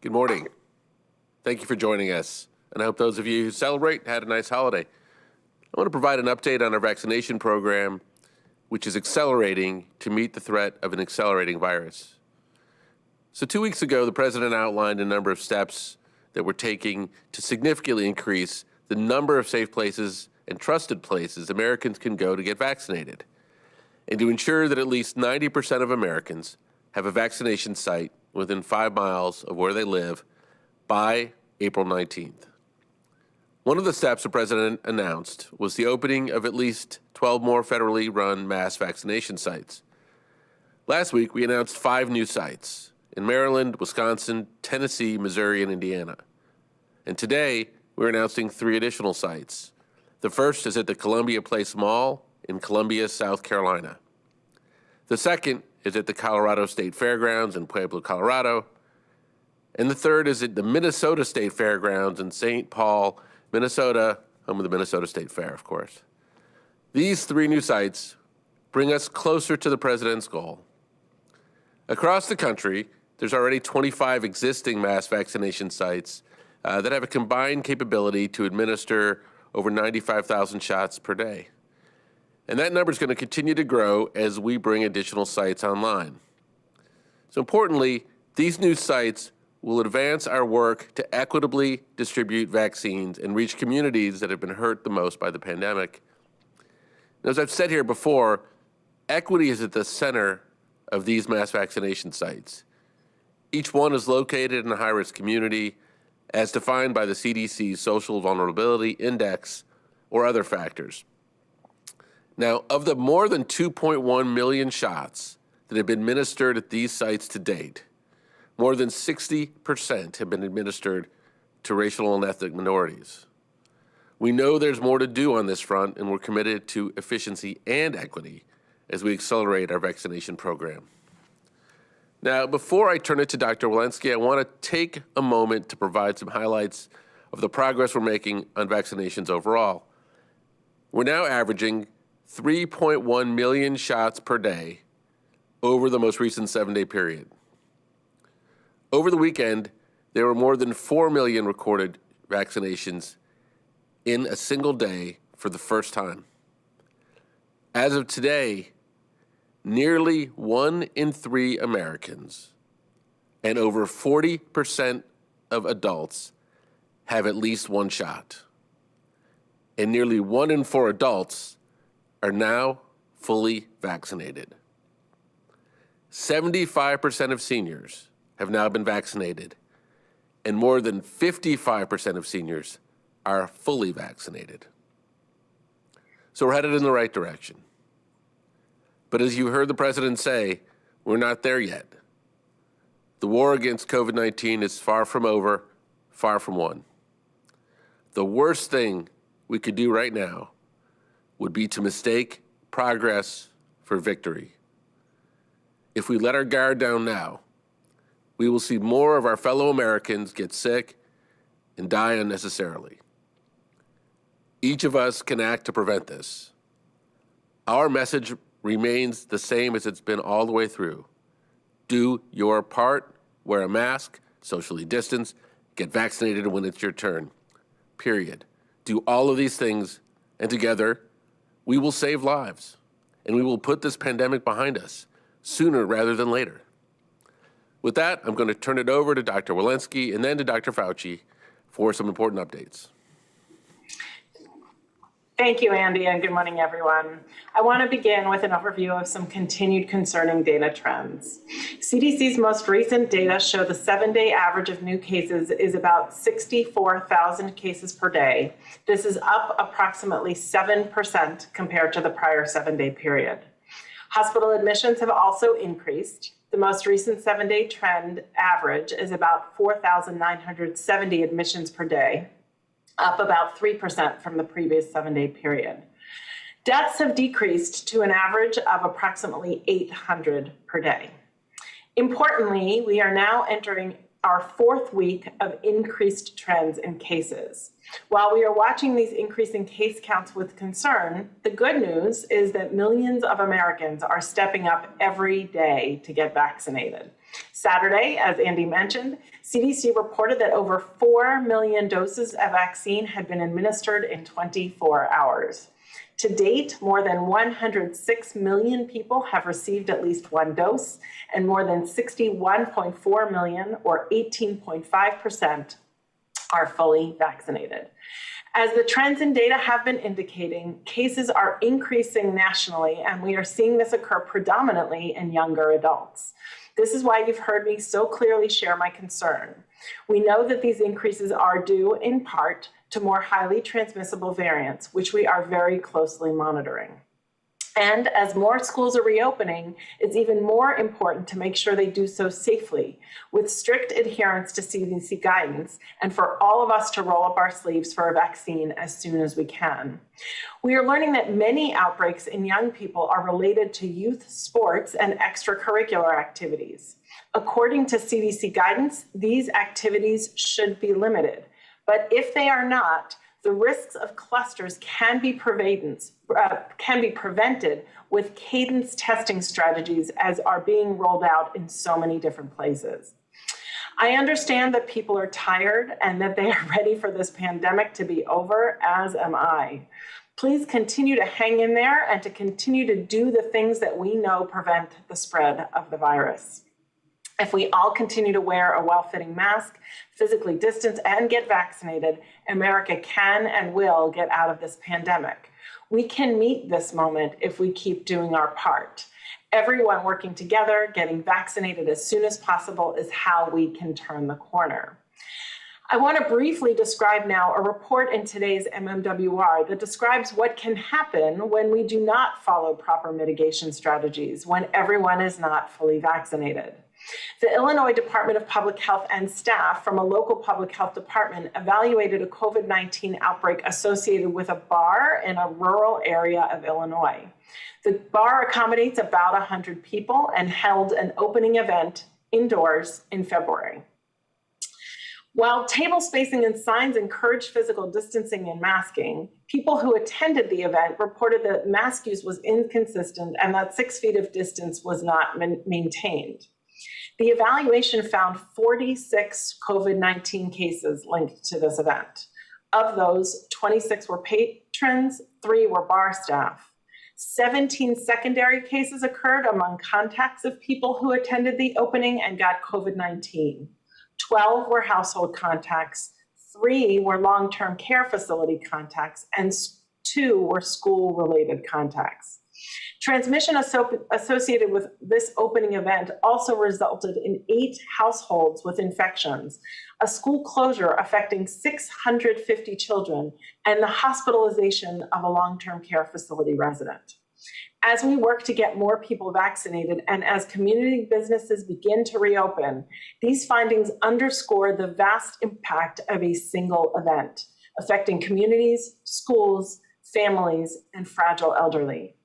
Good morning. Thank you for joining us, and I hope those of you who celebrate had a nice holiday. I want to provide an update on our vaccination program, which is accelerating to meet the threat of an accelerating virus. So 2 weeks ago, the President outlined a number of steps that we're taking to significantly increase the number of safe places and trusted places Americans can go to get vaccinated, and to ensure that at least 90% of Americans have a vaccination site within 5 miles of where they live by April 19th. One of the steps the President announced was the opening of at least 12 more federally run mass vaccination sites. Last week, we announced 5 new sites in Maryland, Wisconsin, Tennessee, Missouri, and Indiana. And today, we're announcing 3 additional sites. The first is at the Columbia Place Mall in Columbia, South Carolina. The second is at the Colorado State Fairgrounds in Pueblo, Colorado. And the third is at the Minnesota State Fairgrounds in St. Paul, Minnesota, home of the Minnesota State Fair, of course. These 3 new sites bring us closer to the President's goal. Across the country, there's already 25 existing mass vaccination sites that have a combined capability to administer over 95,000 shots per day. And that number is going to continue to grow as we bring additional sites online. So importantly, these new sites will advance our work to equitably distribute vaccines and reach communities that have been hurt the most by the pandemic. And as I've said here before, equity is at the center of these mass vaccination sites. Each one is located in a high-risk community as defined by the CDC's Social Vulnerability Index or other factors. Now, of the more than 2.1 million shots that have been administered at these sites to date, more than 60% have been administered to racial and ethnic minorities. We know there's more to do on this front, and we're committed to efficiency and equity as we accelerate our vaccination program. Now, before I turn it to Dr. Walensky, I want to take a moment to provide some highlights of the progress we're making on vaccinations overall. We're now averaging 3.1 million shots per day over the most recent 7-day period. Over the weekend, there were more than 4 million recorded vaccinations in a single day for the first time. As of today, nearly 1 in 3 Americans and over 40% of adults have at least 1 shot. And nearly 1 in 4 adults are now fully vaccinated. 75% of seniors have now been vaccinated, and more than 55% of seniors are fully vaccinated. So we're headed in the right direction. But as you heard the President say, we're not there yet. The war against COVID-19 is far from over, far from won. The worst thing we could do right now would be to mistake progress for victory. If we let our guard down now, we will see more of our fellow Americans get sick and die unnecessarily. Each of us can act to prevent this. Our message remains the same as it's been all the way through. Do your part, wear a mask, socially distance, get vaccinated when it's your turn, period. Do all of these things, and together, we will save lives, and we will put this pandemic behind us sooner rather than later. With that, I'm going to turn it over to Dr. Walensky and then to Dr. Fauci for some important updates. Thank you, Andy, and good morning, everyone. I want to begin with an overview of some continued concerning data trends. CDC's most recent data show the 7-day average of new cases is about 64,000 cases per day. This is up approximately 7% compared to the prior 7-day period. Hospital admissions have also increased. The most recent 7-day trend average is about 4,970 admissions per day, up about 3% from the previous 7-day period. Deaths have decreased to an average of approximately 800 per day. Importantly, we are now entering our fourth week of increased trends in cases. While we are watching these increasing case counts with concern, the good news is that millions of Americans are stepping up every day to get vaccinated. Saturday, as Andy mentioned, CDC reported that over 4 million doses of vaccine had been administered in 24 hours. To date, more than 106 million people have received at least one dose, and more than 61.4 million, or 18.5%, are fully vaccinated. As the trends in data have been indicating, cases are increasing nationally, and we are seeing this occur predominantly in younger adults. This is why you've heard me so clearly share my concern. We know that these increases are due, in part, to more highly transmissible variants, which we are very closely monitoring. And as more schools are reopening, it's even more important to make sure they do so safely, with strict adherence to CDC guidance, and for all of us to roll up our sleeves for a vaccine as soon as we can. We are learning that many outbreaks in young people are related to youth sports and extracurricular activities. According to CDC guidance, these activities should be limited. But if they are not, the risks of clusters can be prevented with cadence testing strategies as are being rolled out in so many different places. I understand that people are tired and that they are ready for this pandemic to be over, as am I. Please continue to hang in there and to continue to do the things that we know prevent the spread of the virus. If we all continue to wear a well-fitting mask, physically distance, and get vaccinated, America can and will get out of this pandemic. We can meet this moment if we keep doing our part. Everyone working together, getting vaccinated as soon as possible is how we can turn the corner. I want to briefly describe now a report in today's MMWR that describes what can happen when we do not follow proper mitigation strategies, when everyone is not fully vaccinated. The Illinois Department of Public Health and staff from a local public health department evaluated a COVID-19 outbreak associated with a bar in a rural area of Illinois. The bar accommodates about 100 people and held an opening event indoors in February. While table spacing and signs encouraged physical distancing and masking, people who attended the event reported that mask use was inconsistent and that 6 feet of distance was not maintained. The evaluation found 46 COVID-19 cases linked to this event. Of those, 26 were patrons, 3 were bar staff. 17 secondary cases occurred among contacts of people who attended the opening and got COVID-19. 12 were household contacts, 3 were long-term care facility contacts, and 2 were school-related contacts. Transmission associated with this opening event also resulted in 8 households with infections, a school closure affecting 650 children, and the hospitalization of a long-term care facility resident. As we work to get more people vaccinated and as community businesses begin to reopen, these findings underscore the vast impact of a single event, affecting communities, schools, families, and fragile elderly.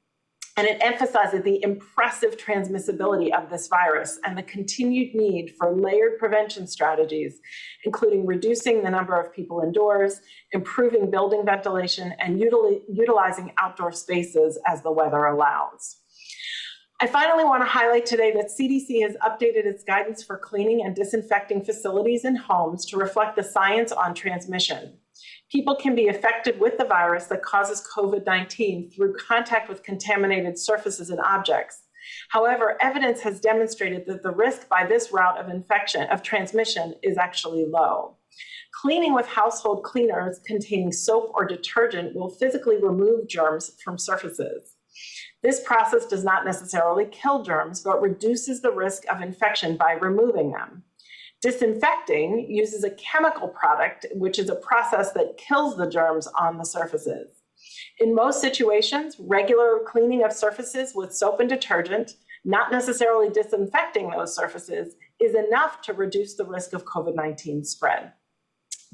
And it emphasizes the impressive transmissibility of this virus and the continued need for layered prevention strategies, including reducing the number of people indoors, improving building ventilation, and utilizing outdoor spaces as the weather allows. I finally want to highlight today that CDC has updated its guidance for cleaning and disinfecting facilities and homes to reflect the science on transmission. People can be affected with the virus that causes COVID-19 through contact with contaminated surfaces and objects. However, evidence has demonstrated that the risk by this route of transmission is actually low. Cleaning with household cleaners containing soap or detergent will physically remove germs from surfaces. This process does not necessarily kill germs, but reduces the risk of infection by removing them. Disinfecting uses a chemical product, which is a process that kills the germs on the surfaces. In most situations, regular cleaning of surfaces with soap and detergent, not necessarily disinfecting those surfaces, is enough to reduce the risk of COVID-19 spread.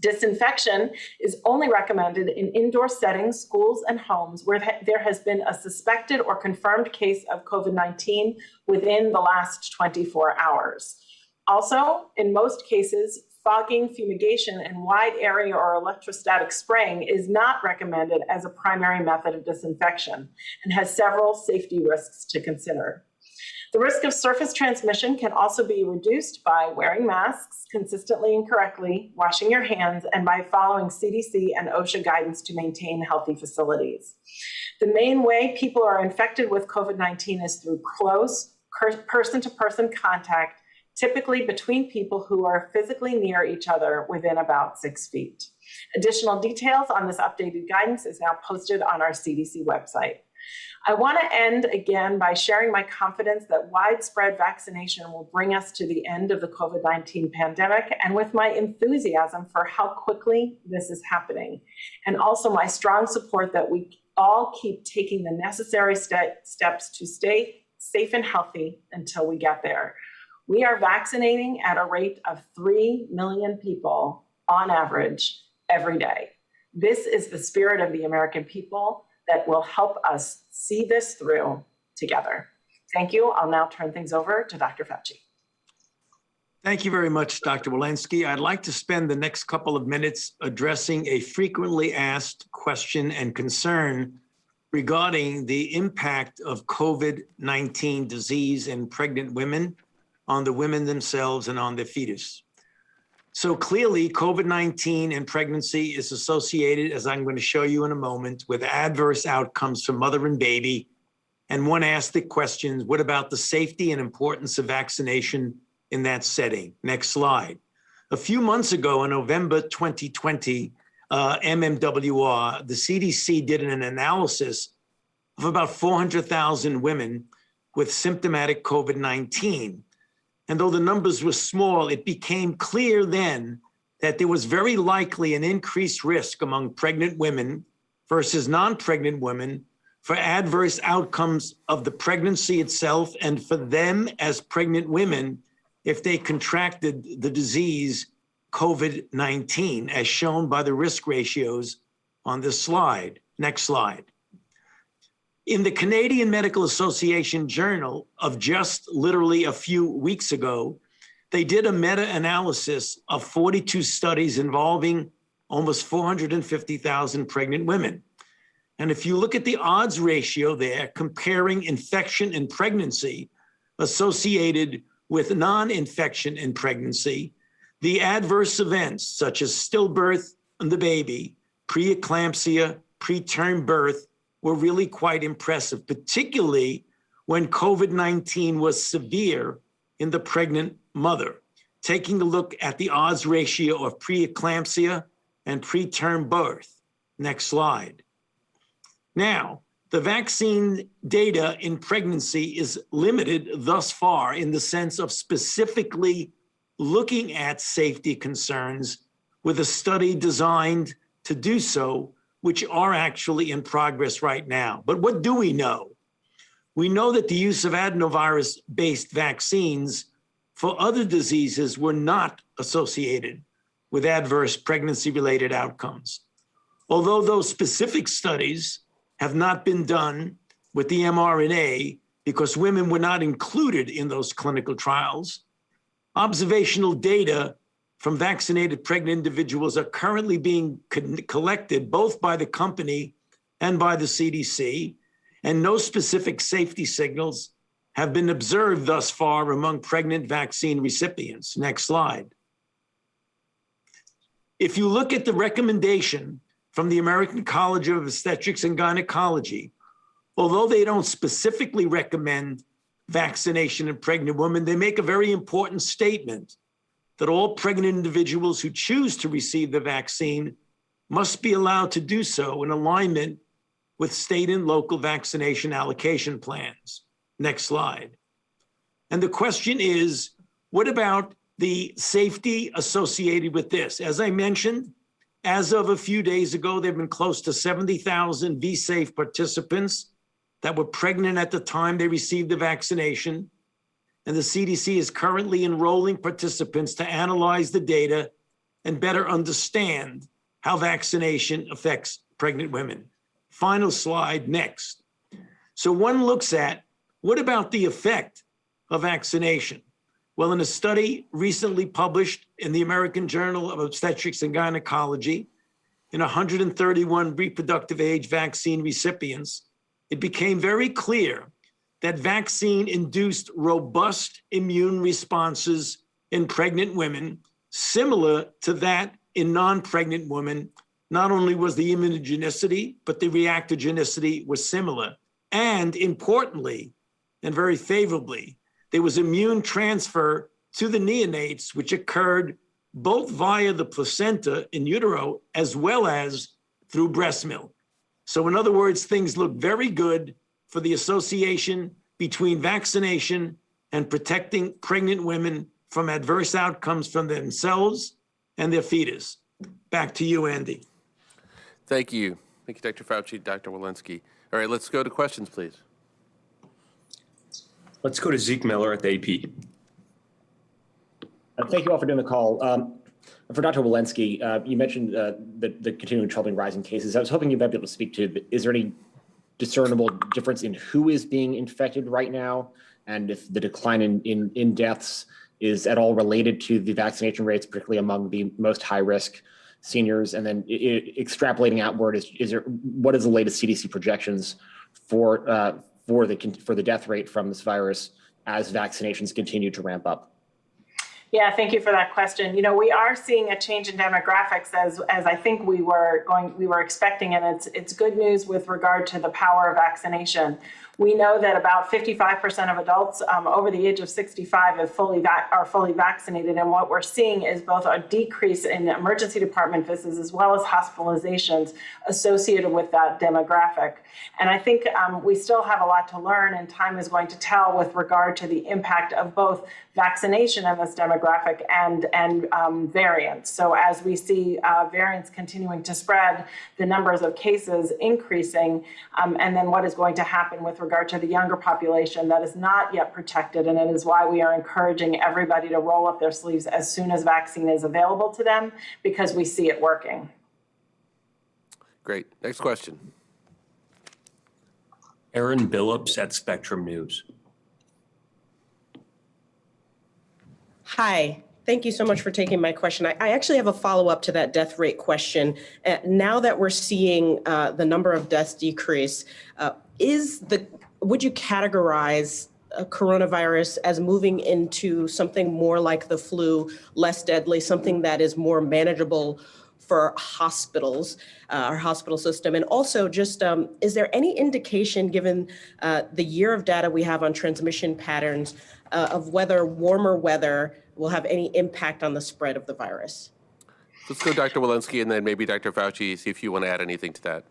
Disinfection is only recommended in indoor settings, schools, and homes where there has been a suspected or confirmed case of COVID-19 within the last 24 hours. Also, in most cases, fogging, fumigation, and wide area or electrostatic spraying is not recommended as a primary method of disinfection and has several safety risks to consider. The risk of surface transmission can also be reduced by wearing masks consistently and correctly, washing your hands, and by following CDC and OSHA guidance to maintain healthy facilities. The main way people are infected with COVID-19 is through close person-to-person contact, typically between people who are physically near each other within about 6 feet. Additional details on this updated guidance is now posted on our CDC website. I want to end again by sharing my confidence that widespread vaccination will bring us to the end of the COVID-19 pandemic, and with my enthusiasm for how quickly this is happening, and also my strong support that we all keep taking the necessary steps to stay safe and healthy until we get there. We are vaccinating at a rate of 3 million people on average every day. This is the spirit of the American people that will help us see this through together. Thank you. I'll now turn things over to Dr. Fauci. Thank you very much, Dr. Walensky. I'd like to spend the next couple of minutes addressing a frequently asked question and concern regarding the impact of COVID-19 disease in pregnant women on the women themselves and on their fetus. So clearly, COVID-19 and pregnancy is associated, as I'm going to show you in a moment, with adverse outcomes for mother and baby. And one asked the question, what about the safety and importance of vaccination in that setting? Next slide. A few months ago, in November 2020, MMWR, the CDC did an analysis of about 400,000 women with symptomatic COVID-19. And though the numbers were small, it became clear then that there was very likely an increased risk among pregnant women versus non-pregnant women for adverse outcomes of the pregnancy itself and for them as pregnant women if they contracted the disease COVID-19, as shown by the risk ratios on this slide. Next slide. In the Canadian Medical Association Journal of just literally a few weeks ago, they did a meta-analysis of 42 studies involving almost 450,000 pregnant women. And if you look at the odds ratio there, comparing infection and pregnancy associated with non-infection in pregnancy, the adverse events such as stillbirth in the baby, preeclampsia, preterm birth, were really quite impressive, particularly when COVID-19 was severe in the pregnant mother. Taking a look at the odds ratio of preeclampsia and preterm birth. Next slide. Now, the vaccine data in pregnancy is limited thus far in the sense of specifically looking at safety concerns with a study designed to do so, which are actually in progress right now. But what do we know? We know that the use of adenovirus-based vaccines for other diseases were not associated with adverse pregnancy-related outcomes. Although those specific studies have not been done with the mRNA because women were not included in those clinical trials, observational data from vaccinated pregnant individuals are currently being collected both by the company and by the CDC, and no specific safety signals have been observed thus far among pregnant vaccine recipients. Next slide. If you look at the recommendation from the American College of Obstetrics and Gynecology, although they don't specifically recommend vaccination in pregnant women, they make a very important statement that all pregnant individuals who choose to receive the vaccine must be allowed to do so in alignment with state and local vaccination allocation plans. Next slide. And the question is, what about the safety associated with this? As I mentioned, as of a few days ago, there have been close to 70,000 V-Safe participants that were pregnant at the time they received the vaccination. And the CDC is currently enrolling participants to analyze the data and better understand how vaccination affects pregnant women. Final slide next. So one looks at, what about the effect of vaccination? Well, in a study recently published in the American Journal of Obstetrics and Gynecology, in 131 reproductive age vaccine recipients, it became very clear that vaccine-induced robust immune responses in pregnant women, similar to that in non-pregnant women. Not only was the immunogenicity, but the reactogenicity was similar. And importantly, and very favorably, there was immune transfer to the neonates, which occurred both via the placenta in utero as well as through breast milk. So in other words, things look very good for the association between vaccination and protecting pregnant women from adverse outcomes from themselves and their fetus. Back to you, Andy. Thank you. Thank you, Dr. Fauci, Dr. Walensky. All right, let's go to questions, please. Let's go to Zeke Miller at the AP. Thank you all for doing the call. For Dr. Walensky, you mentioned the continuing troubling rise in cases. I was hoping you might be able to speak to, is there any discernible difference in who is being infected right now? And if the decline in deaths is at all related to the vaccination rates, particularly among the most high risk seniors? And then extrapolating outward, what is the latest CDC projections for the death rate from this virus as vaccinations continue to ramp up? Yeah, thank you for that question. You know, we are seeing a change in demographics as I think we were expecting, and it's good news with regard to the power of vaccination. We know that about 55% of adults over the age of 65 are fully vaccinated, and what we're seeing is both a decrease in emergency department visits as well as hospitalizations associated with that demographic. And I think we still have a lot to learn, and time is going to tell with regard to the impact of both vaccination in this demographic and variants. So as we see variants continuing to spread, the numbers of cases increasing, and then what is going to happen with regard to the younger population that is not yet protected. And it is why we are encouraging everybody to roll up their sleeves as soon as vaccine is available to them, because we see it working. Great. Next question. Aaron Billups at Spectrum News. Hi. Thank you so much for taking my question. I actually have a follow-up to that death rate question. Now that we're seeing the number of deaths decrease, would you categorize coronavirus as moving into something more like the flu, less deadly, something that is more manageable for hospitals, our hospital system? And also just, is there any indication, given the year of data we have on transmission patterns, of whether warmer weather will have any impact on the spread of the virus? Let's go Dr. Walensky and then maybe Dr. Fauci, see if you want to add anything to that.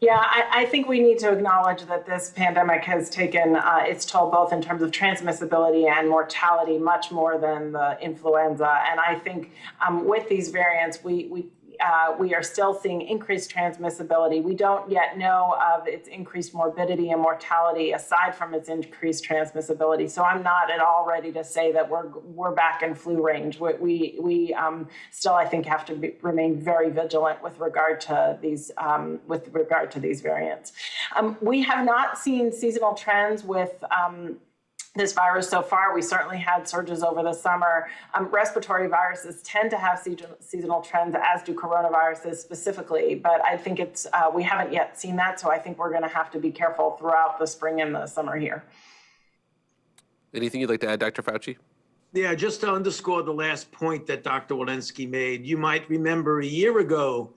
Yeah, I think we need to acknowledge that this pandemic has taken its toll both in terms of transmissibility and mortality much more than the influenza. And I think with these variants, we are still seeing increased transmissibility. We don't yet know of its increased morbidity and mortality aside from its increased transmissibility. So I'm not at all ready to say that we're back in flu range. We still, I think, have to remain very vigilant with regard to these variants. We have not seen seasonal trends with this virus so far. We certainly had surges over the summer. Respiratory viruses tend to have seasonal trends, as do coronaviruses specifically, but I think we haven't yet seen that, so I think we're going to have to be careful throughout the spring and the summer here. Anything you'd like to add, Dr. Fauci? Yeah, just to underscore the last point that Dr. Walensky made, you might remember a year ago,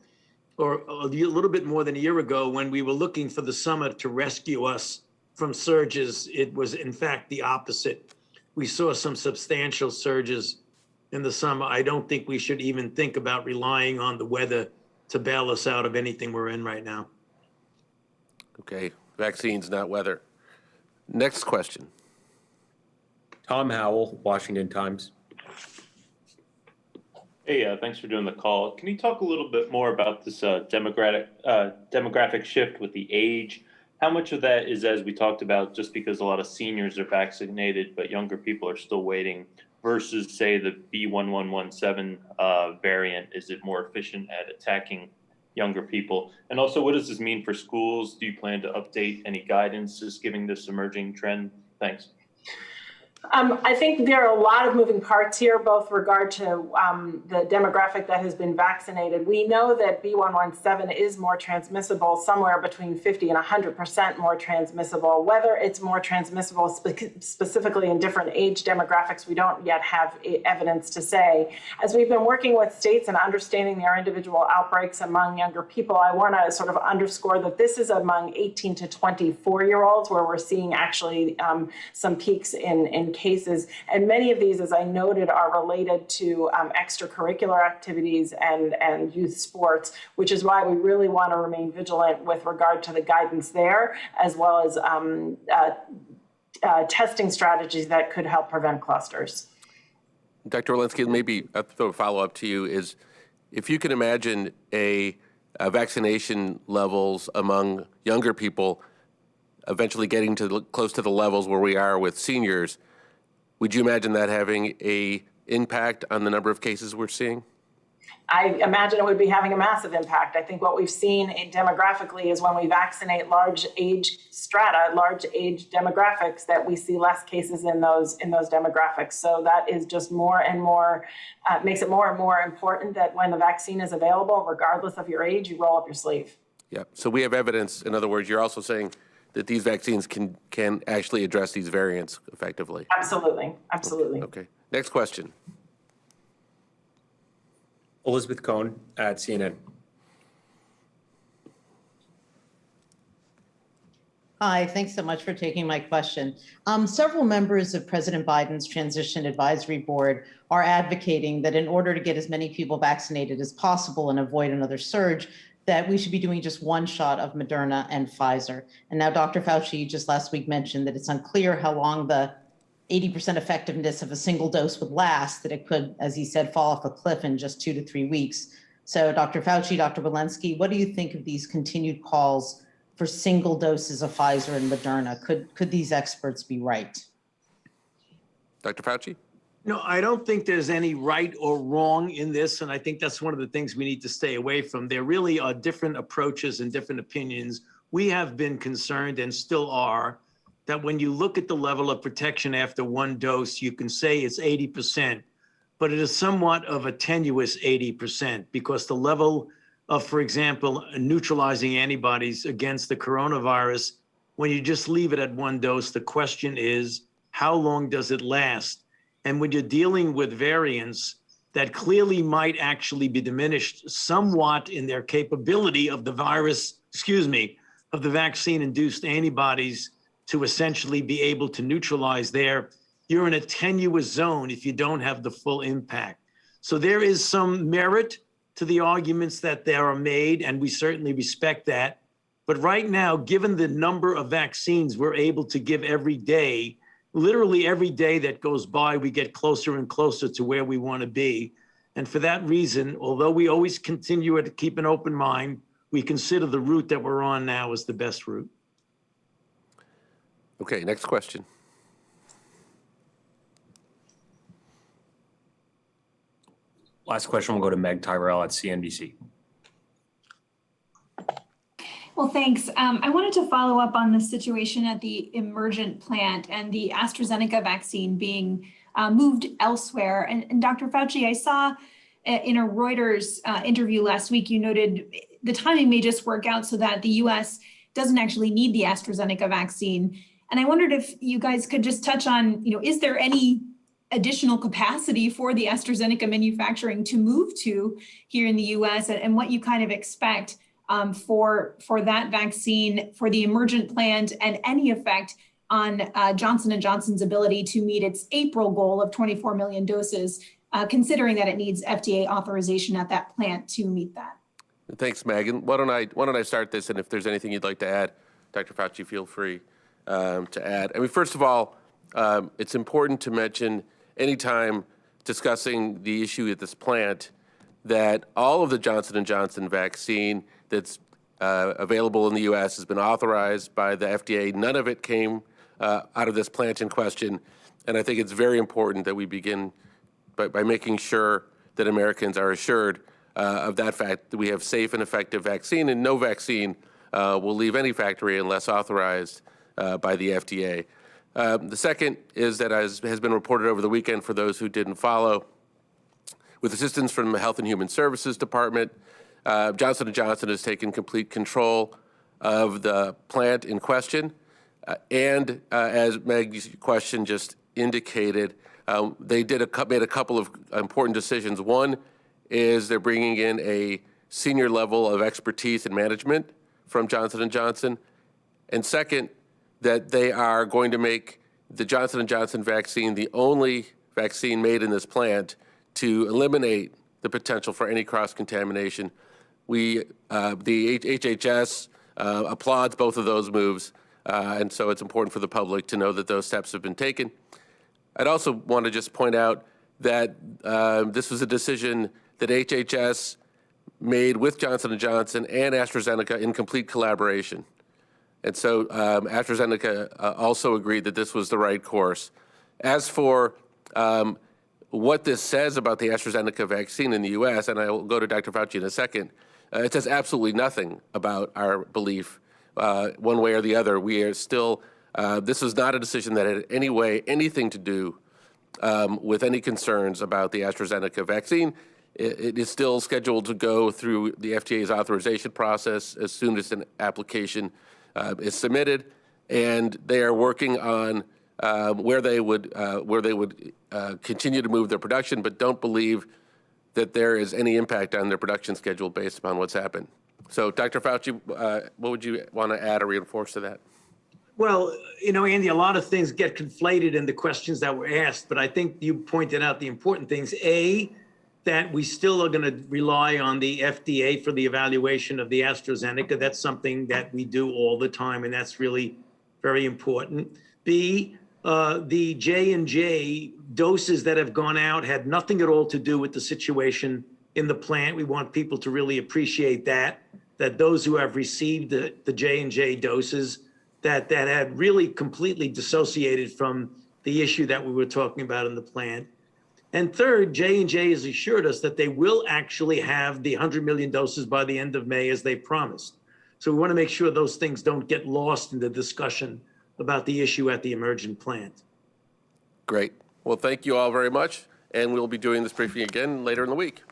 or a little bit more than a year ago, when we were looking for the summer to rescue us from surges, it was in fact the opposite. We saw some substantial surges in the summer. I don't think we should even think about relying on the weather to bail us out of anything we're in right now. Okay, vaccines, not weather. Next question. Tom Howell, Washington Times. Hey, thanks for doing the call. Can you talk a little bit more about this demographic shift with the age? How much of that is, as we talked about, just because a lot of seniors are vaccinated, but younger people are still waiting, versus, say, the B1117 variant? Is it more efficient at attacking younger people? And also, what does this mean for schools? Do you plan to update any guidance just giving this emerging trend? Thanks. I think there are a lot of moving parts here, both regard to the demographic that has been vaccinated. We know that B117 is more transmissible, somewhere between 50 and 100% more transmissible. Whether it's more transmissible specifically in different age demographics, we don't yet have evidence to say. As we've been working with states and understanding their individual outbreaks among younger people, I want to sort of underscore that this is among 18 to 24-year-olds where we're seeing actually some peaks in cases. And many of these, as I noted, are related to extracurricular activities and youth sports, which is why we really want to remain vigilant with regard to the guidance there, as well as testing strategies that could help prevent clusters. Dr. Walensky, maybe a follow-up to you is, if you can imagine a vaccination levels among younger people eventually getting to close to the levels where we are with seniors, would you imagine that having a impact on the number of cases we're seeing? I imagine it would be having a massive impact. I think what we've seen demographically is when we vaccinate large age strata, large age demographics, that we see less cases in those demographics. So that is just more and more, makes it more and more important that when the vaccine is available, regardless of your age, you roll up your sleeve. Yeah, so we have evidence. In other words, you're also saying that these vaccines can actually address these variants effectively. Absolutely, absolutely. Okay, next question. Elizabeth Cohn at CNN. Hi, thanks so much for taking my question. Several members of President Biden's Transition Advisory Board are advocating that in order to get as many people vaccinated as possible and avoid another surge, that we should be doing just one shot of Moderna and Pfizer. And now Dr. Fauci just last week mentioned that it's unclear how long the 80% effectiveness of a single dose would last, that it could, as he said, fall off a cliff in just 2 to 3 weeks. So Dr. Fauci, Dr. Walensky, what do you think of these continued calls for single doses of Pfizer and Moderna? Could these experts be right? Dr. Fauci? No, I don't think there's any right or wrong in this, and I think that's one of the things we need to stay away from. There really are different approaches and different opinions. We have been concerned and still are that when you look at the level of protection after one dose, you can say it's 80%, but it is somewhat of a tenuous 80% because the level of, for example, neutralizing antibodies against the coronavirus, when you just leave it at one dose, the question is, how long does it last? And when you're dealing with variants that clearly might actually be diminished somewhat in their capability of the virus, of the vaccine-induced antibodies to essentially be able to neutralize there, you're in a tenuous zone if you don't have the full impact. So there is some merit to the arguments that there are made, and we certainly respect that. But right now, given the number of vaccines we're able to give every day, literally every day that goes by, we get closer and closer to where we want to be. And for that reason, although we always continue to keep an open mind, we consider the route that we're on now as the best route. Okay, next question. Last question will go to Meg Tyrell at CNBC. Well, thanks. I wanted to follow up on the situation at the Emergent plant and the AstraZeneca vaccine being moved elsewhere. And Dr. Fauci, I saw in a Reuters interview last week, you noted the timing may just work out so that the US doesn't actually need the AstraZeneca vaccine. And I wondered if you guys could just touch on, is there any additional capacity for the AstraZeneca manufacturing to move to here in the US, and what you kind of expect for that vaccine, for the Emergent plant, and any effect on Johnson & Johnson's ability to meet its April goal of 24 million doses, considering that it needs FDA authorization at that plant to meet that. Thanks, Megan. Why don't I start this, and if there's anything you'd like to add, Dr. Fauci, feel free to add. I mean, first of all, it's important to mention anytime discussing the issue at this plant that all of the Johnson & Johnson vaccine that's available in the U.S. has been authorized by the FDA. None of it came out of this plant in question. And I think it's very important that we begin by making sure that Americans are assured of that fact, that we have safe and effective vaccine, and no vaccine will leave any factory unless authorized by the FDA. The second is that, as has been reported over the weekend for those who didn't follow, with assistance from the Health and Human Services Department, Johnson & Johnson has taken complete control of the plant in question. And as Meg's question just indicated, they made a couple of important decisions. One is they're bringing in a senior level of expertise and management from Johnson & Johnson. And second, that they are going to make the Johnson & Johnson vaccine the only vaccine made in this plant to eliminate the potential for any cross-contamination. The HHS applauds both of those moves, and so it's important for the public to know that those steps have been taken. I'd also want to just point out that this was a decision that HHS made with Johnson & Johnson and AstraZeneca in complete collaboration. And so AstraZeneca also agreed that this was the right course. As for what this says about the AstraZeneca vaccine in the US, and I will go to Dr. Fauci in a second, it says absolutely nothing about our belief one way or the other. We are still, this was not a decision that had anything to do with any concerns about the AstraZeneca vaccine. It is still scheduled to go through the FDA's authorization process as soon as an application is submitted, and they are working on where they would continue to move their production, but don't believe that there is any impact on their production schedule based upon what's happened. So, Dr. Fauci, what would you want to add or reinforce to that? Well, Andy, a lot of things get conflated in the questions that were asked, but I think you pointed out the important things. A, that we still are going to rely on the FDA for the evaluation of the AstraZeneca. That's something that we do all the time, and that's really very important. B, the J&J doses that have gone out had nothing at all to do with the situation in the plant. We want people to really appreciate that those who have received the J&J doses, that had really completely dissociated from the issue that we were talking about in the plant. And third, J&J has assured us that they will actually have the 100 million doses by the end of May as they promised. So we want to make sure those things don't get lost in the discussion about the issue at the emergent plant. Great. Well, thank you all very much, and we'll be doing this briefing again later in the week.